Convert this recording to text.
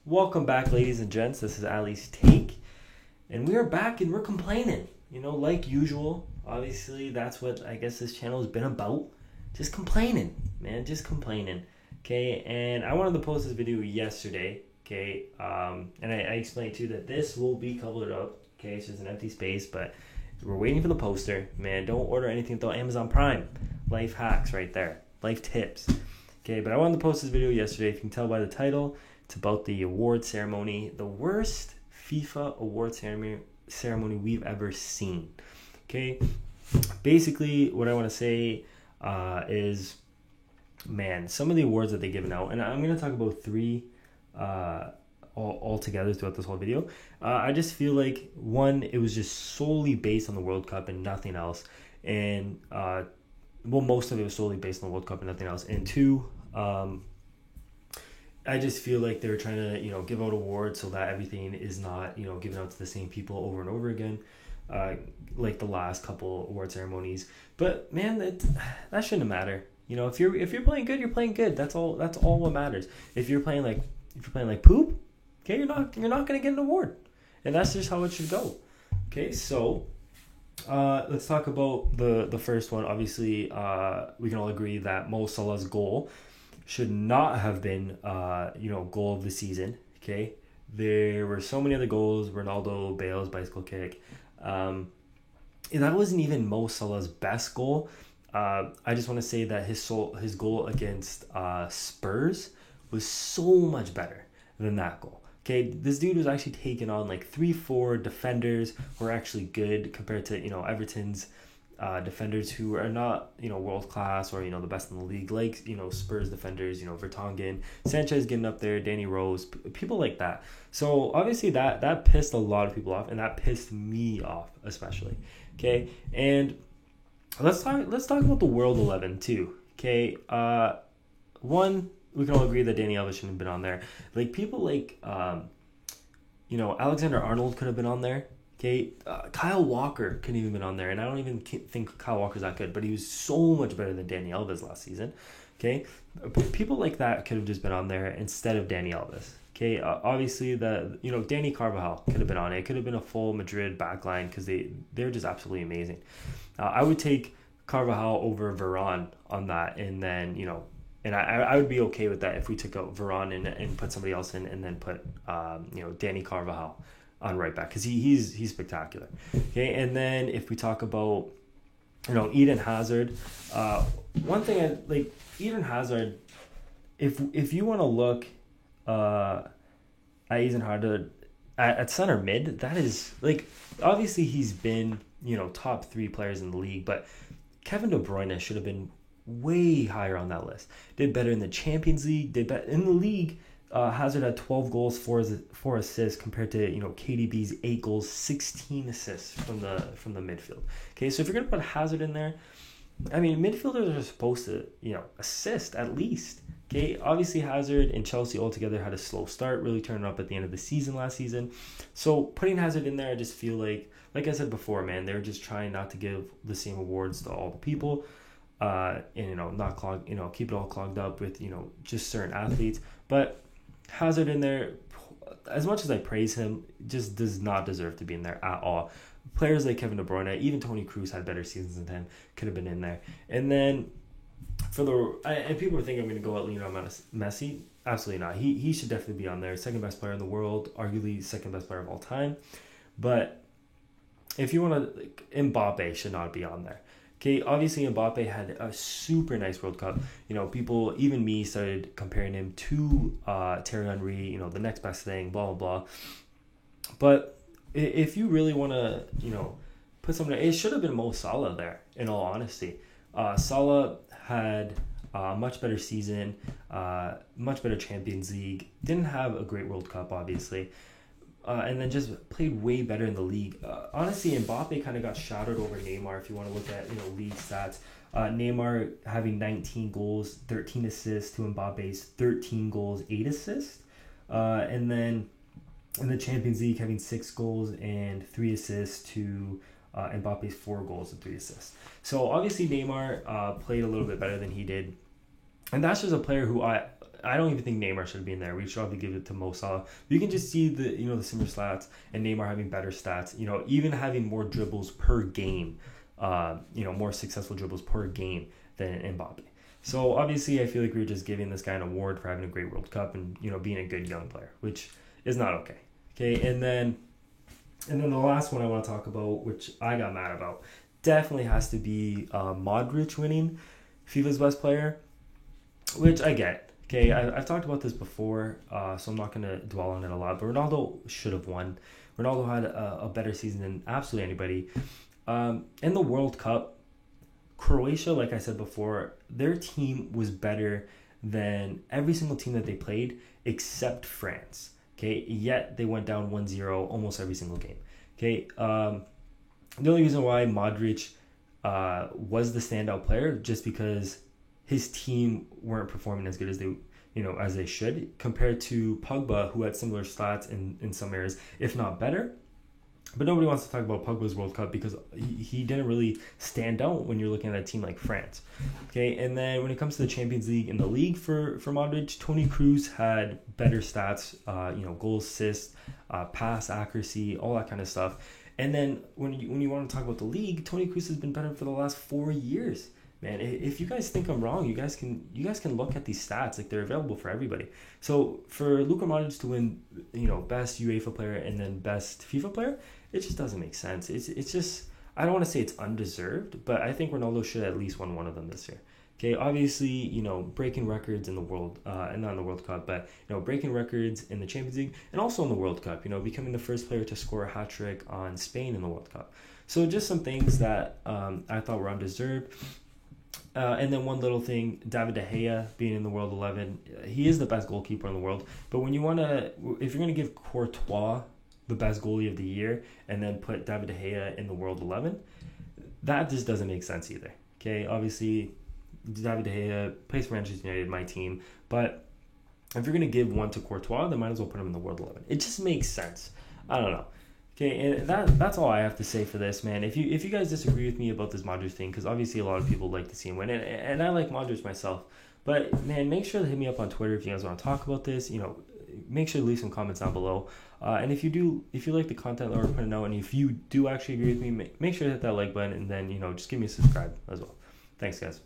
Welcome back, ladies and gents. This is Ali's Take, and we are back and we're complaining. Like usual. Obviously, that's what I guess this channel has been about. Just complaining, man. Just complaining. Okay, and I wanted to post this video yesterday. Okay, and I explained too that this will be covered up. Okay, it's just an empty space, but we're waiting for the poster. Man, don't order anything without Amazon Prime. Life hacks right there. Life tips. Okay, but I wanted to post this video yesterday. If you can tell by the title, it's about the award ceremony, the worst FIFA award ceremony we've ever seen. Okay, basically what I want to say is, man, some of the awards that they've given out, and I'm going to talk about three all together throughout this whole video. I just feel like, one, it was just solely based on the World Cup and nothing else, and most of it was solely based on the World Cup and nothing else, and two, I just feel like they're trying to, give out awards so that everything is not, given out to the same people over and over again, like the last couple award ceremonies. But man, that shouldn't matter. If you're playing good, you're playing good. That's all what matters. If you're playing like poop, okay, you're not gonna get an award, and that's just how it should go. Okay, so let's talk about the first one. Obviously, we can all agree that Mo Salah's goal should not have been, goal of the season. Okay, there were so many other goals. Ronaldo, Bale's bicycle kick. And that wasn't even Mo Salah's best goal. I just want to say that his goal against Spurs was so much better than that goal. Okay, this dude was actually taking on like 3-4 defenders who are actually good compared to Everton's defenders who are not world class or the best in the league, like Spurs defenders, Vertonghen, Sanchez getting up there, Danny Rose, people like that. So obviously that pissed a lot of people off, and that pissed me off especially. Okay, and let's talk about the World 11 too. Okay, one, we can all agree that Danny Alves shouldn't have been on there. Like people like Alexander Arnold could have been on there. Okay, Kyle Walker couldn't even been on there, and I don't even think Kyle Walker's that good, but he was so much better than Danny Alves last season. Okay, people like that could have just been on there instead of Danny Alves. Okay, obviously Danny Carvajal could have been on it. It could have been a full Madrid backline because they're just absolutely amazing. I would take Carvajal over Varane on that, and then and I would be okay with that if we took out Varane and put somebody else in, and then put Danny Carvajal on right back, because he's spectacular. Okay, and then if we talk about Eden Hazard, one thing I like, Eden Hazard, if you want to look at Eden Hazard at center mid, that is like, obviously he's been top 3 players in the league, but Kevin De Bruyne should have been way higher on that list. Did better in the Champions League, did better in the league. Hazard had 12 goals, 4 assists compared to KDB's 8 goals, 16 assists from the midfield. Okay, so if you're gonna put Hazard in there, I mean, midfielders are supposed to assist at least. Okay, obviously Hazard and Chelsea altogether had a slow start, really turning up at the end of the season last season. So putting Hazard in there, I just feel like I said before, man, they're just trying not to give the same awards to all the people, and not clog, keep it all clogged up with just certain athletes, but Hazard in there, as much as I praise him, just does not deserve to be in there at all. Players like Kevin De Bruyne, even Toni Kroos had better seasons than him, could have been in there. And then and people are thinking I'm going to go at Lionel Messi. Absolutely not. He should definitely be on there. Second best player in the world, arguably second best player of all time. But if you want to, Mbappe should not be on there. Okay, obviously Mbappe had a super nice World Cup. People, even me, started comparing him to Thierry Henry, the next best thing, blah, blah, blah. But if you really want to, put something, it should have been Mo Salah there, in all honesty. Salah had a much better season, much better Champions League, didn't have a great World Cup, obviously. And then just played way better in the league. Honestly, Mbappe kind of got shadowed over Neymar if you want to look at league stats. Neymar having 19 goals, 13 assists to Mbappe's 13 goals, 8 assists. And then in the Champions League having 6 goals and 3 assists to Mbappe's 4 goals and 3 assists. So obviously Neymar played a little bit better than he did. And that's just a player who I don't even think Neymar should be in there. We should probably give it to Mo Salah. You can just see the similar stats and Neymar having better stats. Even having more dribbles per game. More successful dribbles per game than Mbappe. So obviously, I feel like we're just giving this guy an award for having a great World Cup and being a good young player, which is not okay. Okay, and then the last one I want to talk about, which I got mad about, definitely has to be Modric winning FIFA's best player, which I get. Okay, I've talked about this before, so I'm not going to dwell on it a lot. But Ronaldo should have won. Ronaldo had a better season than absolutely anybody. In the World Cup, Croatia, like I said before, their team was better than every single team that they played except France. Okay, yet they went down 1-0 almost every single game. Okay, the only reason why Modric was the standout player just because his team weren't performing as good as they should compared to Pogba, who had similar stats in some areas, if not better. But nobody wants to talk about Pogba's World Cup because he didn't really stand out when you're looking at a team like France. Okay, and then when it comes to the Champions League, in the league for Modric, Toni Kroos had better stats, goals, assists, pass accuracy, all that kind of stuff. And then when you want to talk about the league, Toni Kroos has been better for the last 4 years. Man, if you guys think I'm wrong, you guys can look at these stats, like they're available for everybody. So for Luka Modric to win, best UEFA player and then best FIFA player, it just doesn't make sense. It's just, I don't want to say it's undeserved, but I think Ronaldo should have at least won one of them this year. Okay, obviously, breaking records in the world, and not in the World Cup, but breaking records in the Champions League and also in the World Cup. Becoming the first player to score a hat trick on Spain in the World Cup. So just some things that I thought were undeserved. And then one little thing, David De Gea being in the World 11, he is the best goalkeeper in the world. But if you're going to give Courtois the best goalie of the year and then put David De Gea in the World 11, that just doesn't make sense either. Okay, obviously, David De Gea plays for Manchester United, my team. But if you're going to give one to Courtois, then might as well put him in the World 11. It just makes sense. I don't know. Okay, and that's all I have to say for this, man. If you guys disagree with me about this Modric thing, because obviously a lot of people like to see him win, and I like Modric myself, but man, make sure to hit me up on Twitter if you guys want to talk about this. Make sure to leave some comments down below. And if you like the content that we're putting out, and if you do actually agree with me, make sure to hit that like button, and then just give me a subscribe as well. Thanks, guys.